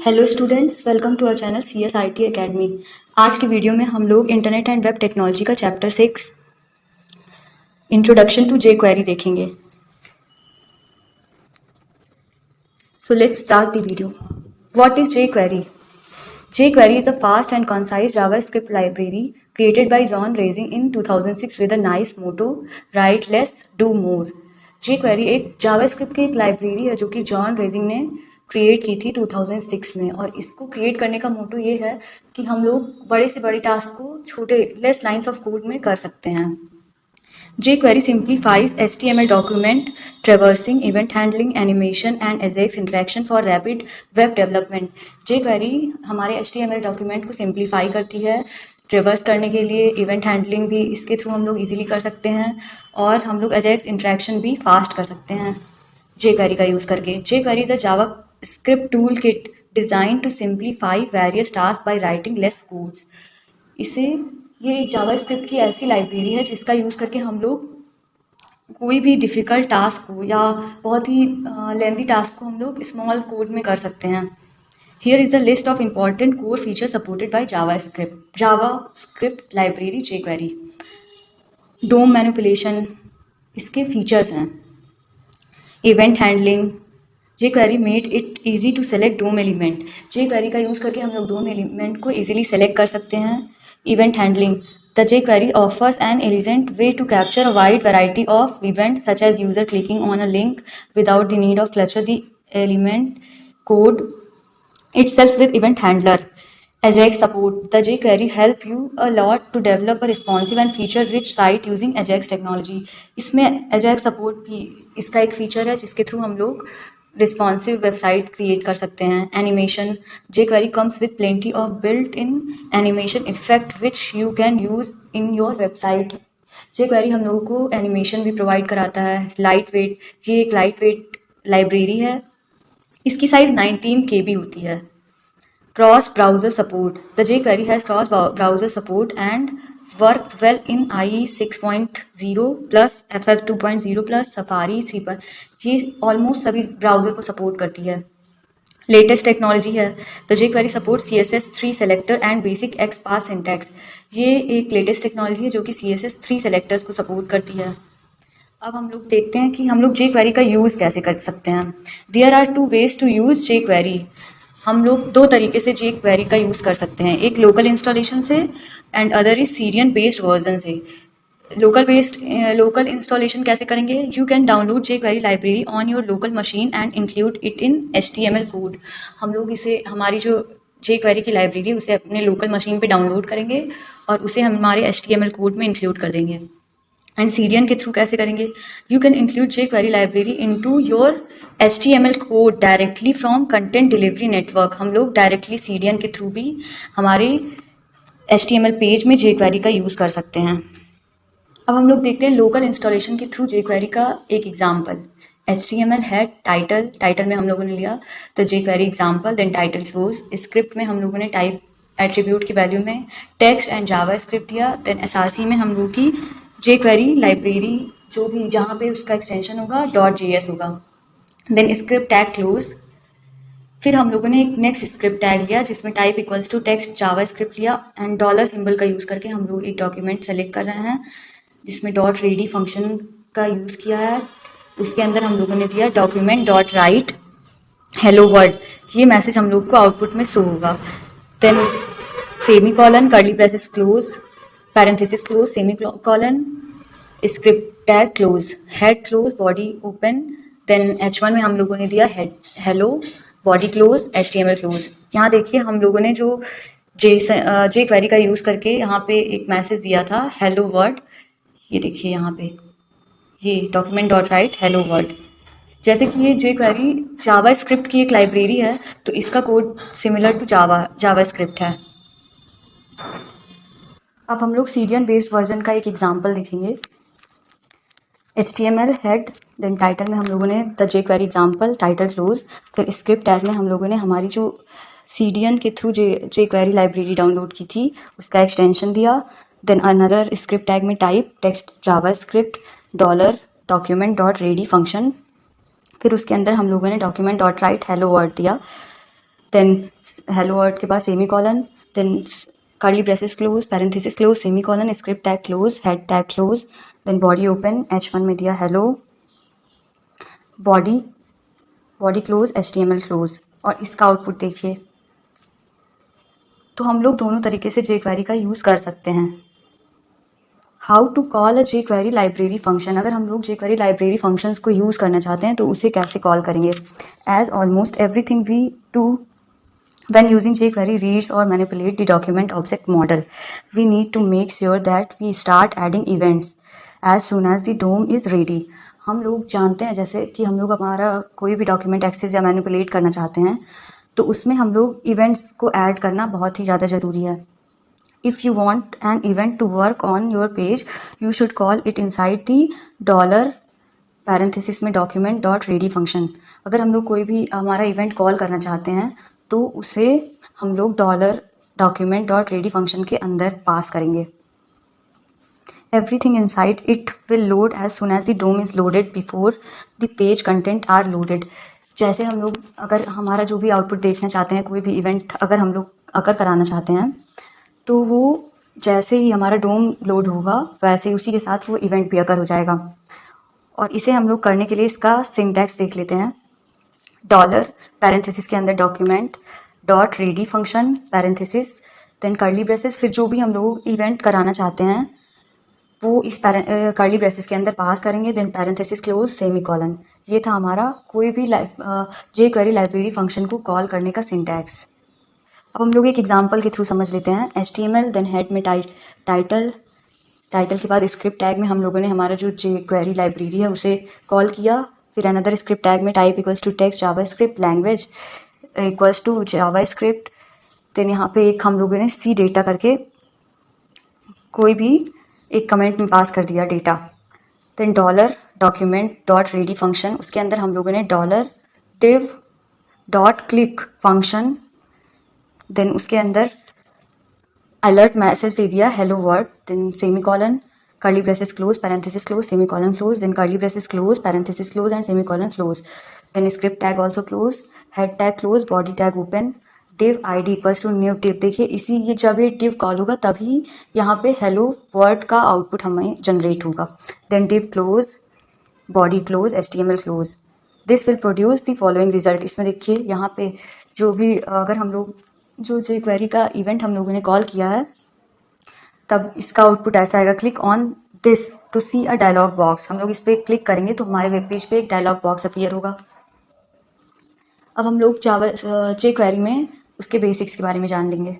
Hello students, welcome to our channel CSIT academy. आज की video में हम लोग इंटरनेट एंड वेब टेक्नोलॉजी का चैप्टर 6 इंट्रोडक्शन टू जेक्वेरी देखेंगे। So let's start the video. What is jQuery? jQuery is a fast and concise JavaScript library created by John Raising in 2006 with a nice motto, write less, do more. jQuery एक JavaScript की एक library है जो कि John raising ने create की थी 2006 में, और इसको क्रिएट करने का मोटो ये है कि हम लोग बड़े से बड़े टास्क को छोटे लेस लाइन्स ऑफ कोड में कर सकते हैं। jQuery simplifies HTML document traversing, event handling, animation and AJAX interaction for rapid web development. jQuery हमारे HTML डॉक्यूमेंट को सिंप्लीफाई करती है ट्रेवर्स करने के लिए, इवेंट हैंडलिंग भी इसके थ्रू हम लोग इजीली कर सकते हैं, और हम लोग AJAX इंट्रैक्शन भी फास्ट कर सकते हैं jQuery का यूज़ करके। jQuery is a JavaScript toolkit designed to simplify various tasks by writing less codes. ये एक जावास्क्रिप्ट की ऐसी लाइब्रेरी है जिसका यूज़ करके हम लोग कोई भी डिफ़िकल्ट टास्क को या बहुत ही लेंदी टास्क को हम लोग स्मॉल कोड में कर सकते हैं। Here is a list of important core feature supported by JavaScript library jQuery। DOM manipulation इसके फीचर्स हैं। Event handling, jQuery made it easy to select DOM element. jQuery का यूज़ करके हम लोग डोम एलिमेंट को ईजिली सेलेक्ट कर सकते हैं। Event handling. The jQuery offers an elegant way to capture a wide variety of events, such as user clicking on a link without the need of clutter the element code itself with event handler. AJAX support. The jQuery help you a lot to develop a responsive and feature-rich site using AJAX technology. इसमें AJAX support भी इसका एक feature है जिसके through हम लोग responsive website create कर सकते हैं। Animation, jQuery comes with plenty of built in animation effect which you can use in your website. jQuery हम लोगों को एनिमेशन भी प्रोवाइड कराता है। लाइट वेट, ये एक लाइट वेट लाइब्रेरी है। इसकी साइज़ 19 KB होती है। Cross browser support. The jQuery has cross browser support and work well in IE 6.0 plus FF 2.0 plus safari 3. ये ऑलमोस्ट सभी ब्राउज़र को सपोर्ट करती है। लेटेस्ट टेक्नोलॉजी है। The jQuery support CSS 3 selector and basic XPath syntax. ये एक latest technology है जो कि CSS 3 सेलेक्टर्स को सपोर्ट करती है। अब हम लोग देखते हैं कि हम लोग jQuery का यूज़ कैसे कर सकते हैं। There are 2 ways to use jQuery। हम लोग 2 तरीके से jQuery का यूज़ कर सकते हैं, एक लोकल इंस्टॉलेशन से and other is Syrian based version से। लोकल इंस्टॉलेशन कैसे करेंगे? You can download jQuery library on your local machine and include it in HTML code. हम लोग इसे हमारी जो jQuery की लाइब्रेरी उसे अपने लोकल मशीन पे डाउनलोड करेंगे और उसे हमारे HTML कोड में इंक्लूड कर देंगे। एंड सीरियन के थ्रू कैसे करेंगे? You can include jQuery library into your HTML code directly from content delivery network. हम लोग डायरेक्टली सीरियन के थ्रू भी हमारे HTML पेज में jQuery का यूज़ कर सकते हैं। अब हम लोग देखते हैं लोकल इंस्टॉलेशन के थ्रू jQuery का एक एग्जाम्पल। HTML हेड, टाइटल में हम लोगों ने लिया तो jQuery example, then title close. Script में हम लोगों ने टाइप एट्रीब्यूट की वैल्यू में टेक्स्ट एंड जावास्क्रिप्ट दिया। देन SRC में हम लोग की jQuery लाइब्रेरी जो भी जहाँ पे उसका एक्सटेंशन होगा .js होगा। Then script tag close. फिर हम लोगों ने एक नेक्स्ट स्क्रिप्ट टैग लिया जिसमें type equals to text JavaScript लिया एंड डॉलर सिंबल का यूज़ करके हम लोग एक डॉक्यूमेंट सेलेक्ट कर रहे हैं जिसमें .ready फंक्शन का यूज़ किया है। उसके अंदर हम लोगों ने दिया document.write hello world। ये मैसेज हम लोग को आउटपुट में शो होगा। Then semicolon, curly braces close, parenthesis close, semicolon, script tag close, head close, body open. Then H1 में हम लोगों ने दिया head hello, body close, HTML close. यहाँ देखिए हम लोगों ने जो jQuery का यूज़ करके यहाँ पे एक मैसेज दिया था हेलो वर्ड। ये देखिए यहाँ पे ये document.write hello world। जैसे कि ये jQuery जावास्क्रिप्ट की एक लाइब्रेरी है तो इसका कोड सिमिलर टू जावास्क्रिप्ट है। अब हम लोग सीरियन बेस्ड वर्जन का एक एग्जांपल देखेंगे। HTML हेड, देन टाइटल में हम लोगों ने the jQuery example, title close. फिर स्क्रिप्ट टैग में हम लोगों ने हमारी जो सीरियन के थ्रू jQuery लाइब्रेरी डाउनलोड की थी उसका एक्सटेंशन दिया। देन अनदर स्क्रिप्ट टैग में type text JavaScript dollar document.ready function. फिर उसके अंदर हम लोगों ने document.write hello world दिया। देन हेलो वर्ड के बाद semicolon, then curly braces close, parenthesis close, semicolon, script tag close, head tag close, then body open, H1 में दिया hello, body close, HTML close. और इसका output देखिए। तो हम लोग दोनों तरीके से jQuery का यूज़ कर सकते हैं। How to call a jQuery library function. अगर हम लोग jQuery लाइब्रेरी फंक्शंस को यूज़ करना चाहते हैं तो उसे कैसे कॉल करेंगे। As almost everything we do when using jQuery reads or manipulate the document object model, we need to make sure that we start adding events as soon as the DOM is ready. हम लोग जानते हैं जैसे कि हम लोग हमारा कोई भी डॉक्यूमेंट एक्सेस या मैनिपुलेट करना चाहते हैं तो उसमें हम लोग इवेंट्स को ऐड करना बहुत ही ज़्यादा ज़रूरी है। If you want an event to work on your page, you should call it inside the dollar parenthesis में डॉक्यूमेंट डॉट रेडी फंक्शन। अगर हम लोग कोई भी हमारा इवेंट कॉल करना चाहते हैं तो उसे हम लोग dollar document dot ready function के अंदर पास करेंगे। Everything inside it will load as soon as the DOM is loaded before the page content are loaded. जैसे हम लोग अगर हमारा जो भी आउटपुट देखना चाहते हैं, कोई भी इवेंट अगर हम लोग अगर कराना चाहते हैं तो वो जैसे ही हमारा डोम लोड होगा वैसे ही उसी के साथ वो इवेंट भी अगर हो जाएगा। और इसे हम लोग करने के लिए इसका सिंटैक्स देख लेते हैं। डॉलर पैरेंथेसिस के अंदर document dot ready function parenthesis, then curly braces, फिर जो भी हम लोग इवेंट कराना चाहते हैं वो इस कर्ली ब्रेसेस के अंदर पास करेंगे, then parenthesis close, semicolon. ये था हमारा कोई भी jQuery लाइब्रेरी फंक्शन को कॉल करने का सिंटैक्स। अब हम लोग एक एग्जांपल के थ्रू समझ लेते हैं। HTML, देन हेड में टाइटल के बाद स्क्रिप्ट टैग में हम लोगों ने हमारा जो jQuery लाइब्रेरी है उसे कॉल किया। फिर अनदर स्क्रिप्ट टैग में type equals to text JavaScript language equals to JavaScript. देन यहाँ पे एक हम लोगों ने सी डेटा करके कोई भी एक कमेंट में पास कर दिया data. Then dollar document dot ready function, उसके अंदर हम लोगों ने dollar div dot click function, then उसके अंदर अलर्ट मैसेज दे दिया hello world, then semicolon, curly braces close, parenthesis close, semicolon close, then curly braces close, parenthesis close and semicolon close, then script tag also close, head tag close, body tag open, div id equals to new div। देखिए ये जब ये div call होगा तभी यहाँ पे hello world का output हमें जनरेट होगा। Then div close, body close, HTML close, this will produce the following result. इसमें देखिए यहाँ पे जो भी अगर हम लोग जो jQuery का इवेंट हम लोगों ने कॉल किया है तब इसका आउटपुट ऐसा आएगा। Click on this to see a dialog box. हम लोग इस पर क्लिक करेंगे तो हमारे वेब पेज पे एक डायलॉग बॉक्स अपीयर होगा। अब हम लोग jQuery में उसके बेसिक्स के बारे में जान लेंगे।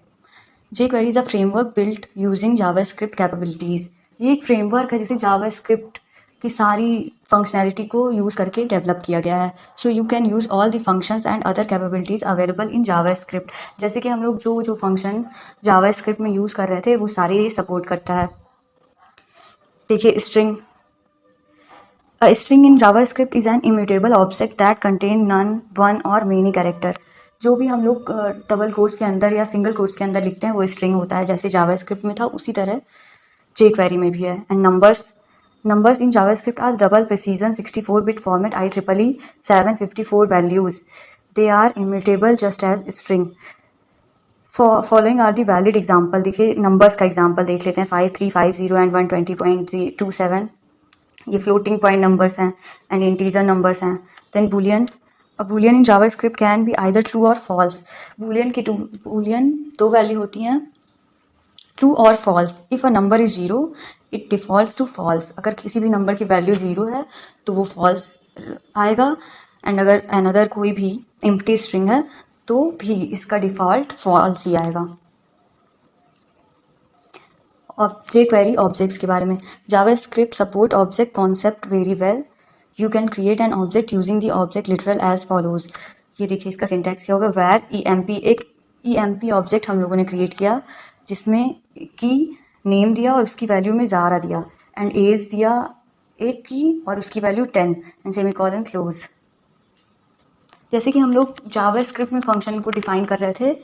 jQuery is a framework built using JavaScript capabilities. ये एक फ्रेमवर्क है जिसे जावास्क्रिप्ट की सारी फंक्शनैलिटी को यूज़ करके डेवलप किया गया है। So you can use all the functions and other capabilities available in JavaScript. जैसे कि हम लोग जो फंक्शन जावास्क्रिप्ट में यूज़ कर रहे थे वो सारे ये सपोर्ट करता है। देखिए string, A string in JavaScript is an immutable object that contain none, one or many character। जो भी हम लोग डबल कोट्स के अंदर या सिंगल कोट्स के अंदर लिखते हैं वो स्ट्रिंग होता है। जैसे जावास्क्रिप्ट में था उसी तरह jQuery में भी है। And numbers in JavaScript are double precision 64-bit format IEEE 754 values. They are immutable just as string. Following are the valid example. देखिए नंबर्स का एग्जाम्पल देख लेते हैं। 5350 एंड 120.27 ये फ्लोटिंग पॉइंट नंबर्स हैं एंड इंटीजर नंबर्स हैं। Then boolean, a boolean in JavaScript can be either true और false. Boolean दो वैल्यू होती हैं, ट्रू और false. If a number is zero it defaults to false. अगर किसी भी नंबर की वैल्यू जीरो है तो वो फॉल्स आएगा, एंड अगर अनदर कोई भी एम्प्टी स्ट्रिंग है तो भी इसका डिफ़ॉल्ट फॉल्स ही आएगा। और jQuery ऑब्जेक्ट्स के बारे में। JavaScript support object concept very well. You can create an object using the object literal as follows. ये देखिए इसका सिंटैक्स क्या होगा। वेर EMP, एक EMP ऑब्जेक्ट हम लोगों ने क्रिएट किया जिसमें की नेम दिया और उसकी वैल्यू में ज़ारा दिया, एंड एज दिया एक की और उसकी वैल्यू 10 एंड सेमीकोलन क्लोज। जैसे कि हम लोग जावास्क्रिप्ट में फंक्शन को डिफाइन कर रहे थे,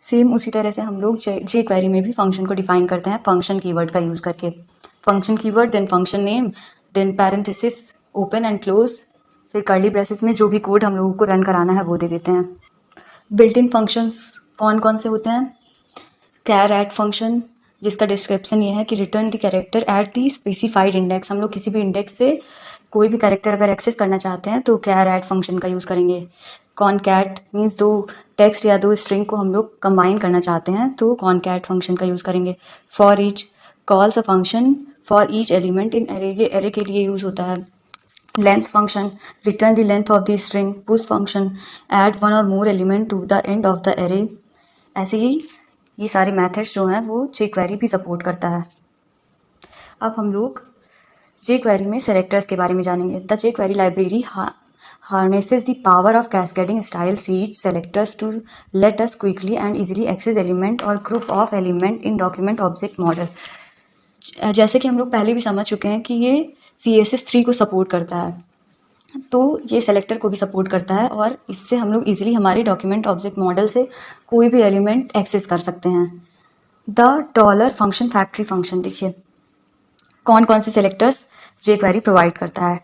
सेम उसी तरह से हम लोग jQuery में भी फंक्शन को डिफाइन करते हैं फंक्शन कीवर्ड का यूज़ करके। Function keyword, then function name, then parenthesis open and close, फिर कर्ली ब्रेसेस में जो भी कोड हम लोगों को रन कराना है वो दे देते हैं। बिल्ट इन फंक्शंस कौन कौन से होते हैं? कैर एट फंक्शन, जिसका डिस्क्रिप्शन ये है कि return the character at the specified index. हम लोग किसी भी इंडेक्स से कोई भी कैरेक्टर अगर एक्सेस करना चाहते हैं तो कैर एट फंक्शन का यूज़ करेंगे। कॉनकैट मीन्स दो टेक्स्ट या दो स्ट्रिंग को हम लोग कंबाइन करना चाहते हैं तो कॉनकैट फंक्शन का यूज़ करेंगे। For each calls a function for each element in array, ये एरे के लिए यूज़ होता है। Length function, return the length of the string. Push function, add one और more element to the end of the array. ऐसे ही ये सारे मेथड्स जो हैं वो jQuery भी सपोर्ट करता है। अब हम लोग jQuery में सेलेक्टर्स के बारे में जानेंगे। The jQuery library harnesses the power of cascading style sheet selectors to let us quickly and easily access element or group of element in document object model। जैसे कि हम लोग पहले भी समझ चुके हैं कि ये CSS3 को सपोर्ट करता है, तो ये सेलेक्टर को भी सपोर्ट करता है और इससे हम लोग इजीली हमारे डॉक्यूमेंट ऑब्जेक्ट मॉडल से कोई भी एलिमेंट एक्सेस कर सकते हैं। The dollar function factory function, देखिए कौन कौन से सेलेक्टर्स jQuery प्रोवाइड करता है।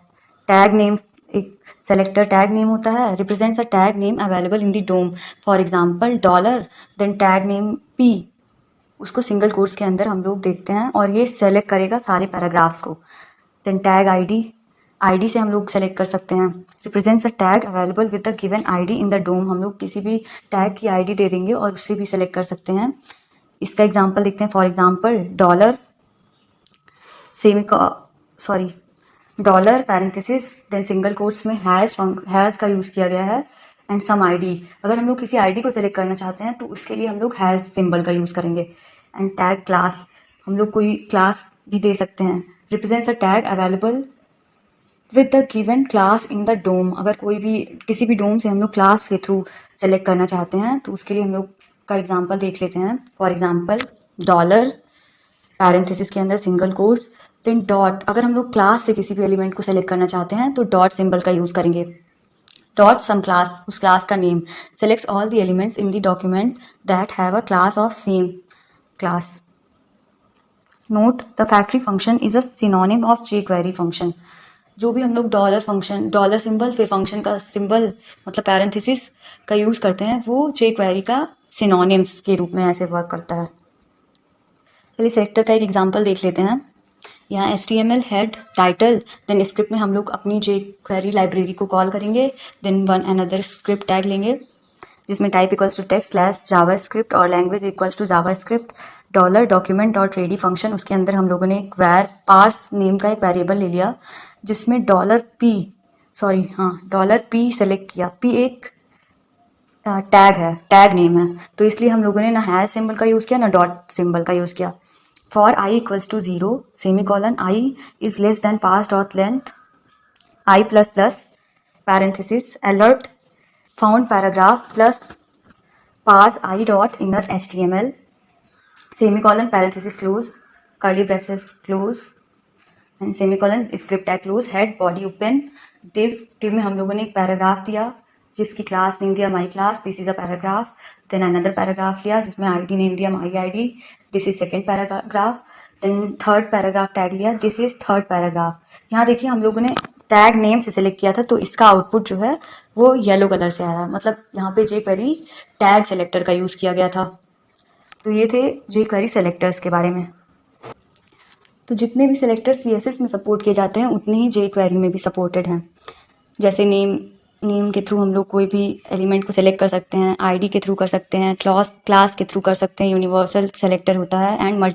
टैग नेम्स, एक सेलेक्टर टैग नेम होता है, represents a tag name available in the DOM. For example dollar then tag name P, उसको सिंगल कोट्स के अंदर हम लोग देखते हैं और ये सेलेक्ट करेगा सारे पैराग्राफ्स को। देन टैग आईडी से हम लोग सेलेक्ट कर सकते हैं। Represents a tag available with the given ID in the DOM, हम लोग किसी भी टैग की आईडी दे देंगे और उससे भी सेलेक्ट कर सकते हैं। इसका एग्जांपल देखते हैं। For example dollar dollar parenthesis then single quotes में हैज़ का यूज़ किया गया है एंड सम आईडी। अगर हम लोग किसी आईडी को सेलेक्ट करना चाहते हैं तो उसके लिए हम लोग हैज़ सिंबल का यूज़ करेंगे। एंड टैग क्लास, हम लोग कोई क्लास भी दे सकते हैं। Represents a tag available with the given class in the DOM, अगर कोई भी किसी भी डोम से हम लोग क्लास के थ्रू सेलेक्ट करना चाहते हैं तो उसके लिए हम लोग का एग्जांपल देख लेते हैं। फॉर एग्जांपल डॉलर पैरेंथेसिस के अंदर सिंगल कोट्स देन डॉट, अगर हम लोग क्लास से किसी भी एलिमेंट को सेलेक्ट करना चाहते हैं तो डॉट सिंबल का यूज़ करेंगे। डॉट सम क्लास, उस क्लास का name. Selects all the elements in the document that have a class of same class. Note the factory function is a synonym of jQuery function. जो भी हम लोग dollar function, dollar symbol फिर function का symbol मतलब parenthesis का use करते हैं, वो jQuery का सिनोनिम्स के रूप में ऐसे वर्क करता है। चलिए सेलेक्टर का एक एग्जांपल देख लेते हैं। यहाँ HTML head title, then script में हम लोग अपनी jQuery लाइब्रेरी को कॉल करेंगे, then one another script tag लेंगे जिसमें type equals to text slash JavaScript और language equals to JavaScript. Dollar document dot ready function, उसके अंदर हम लोगों ने एक पार्स नेम का एक वेरिएबल ले लिया जिसमें डॉलर P सेलेक्ट किया। P एक टैग है, टैग नेम है, तो इसलिए हम लोगों ने ना हैश सिंबल का यूज़ किया ना डॉट सिंबल का यूज़ किया। For I equals to 0 semicolon I is less than pass dot length I plus plus parenthesis alert found paragraph plus pass I dot inner HTML semicolon parenthesis close curly braces close and semicolon script tag close head body open div में हम लोगों ने एक paragraph दिया जिसकी class name दिया my class, this is a paragraph. Then another paragraph लिया जिसमें आईडी नेम दिया my ID, this is second paragraph. Then third paragraph tag लिया, दिस इज थर्ड पैराग्राफ। यहाँ देखिए हम लोगों ने टैग नेम से सिलेक्ट किया था तो इसका आउटपुट जो है वो येलो कलर से आया, मतलब यहाँ पे jQuery टैग सेलेक्टर का यूज़ किया गया था। तो ये थे jQuery सेलेक्टर्स के बारे में। तो जितने भी सेलेक्टर्स CSS में सपोर्ट किए जाते हैं उतने ही jQuery में भी सपोर्टेड हैं। जैसे नेम के थ्रू हम लोग कोई भी एलिमेंट को सेलेक्ट कर सकते हैं, आईडी के थ्रू कर सकते हैं, क्लास के थ्रू कर सकते हैं, यूनिवर्सल सेलेक्टर होता है एंड मल्टी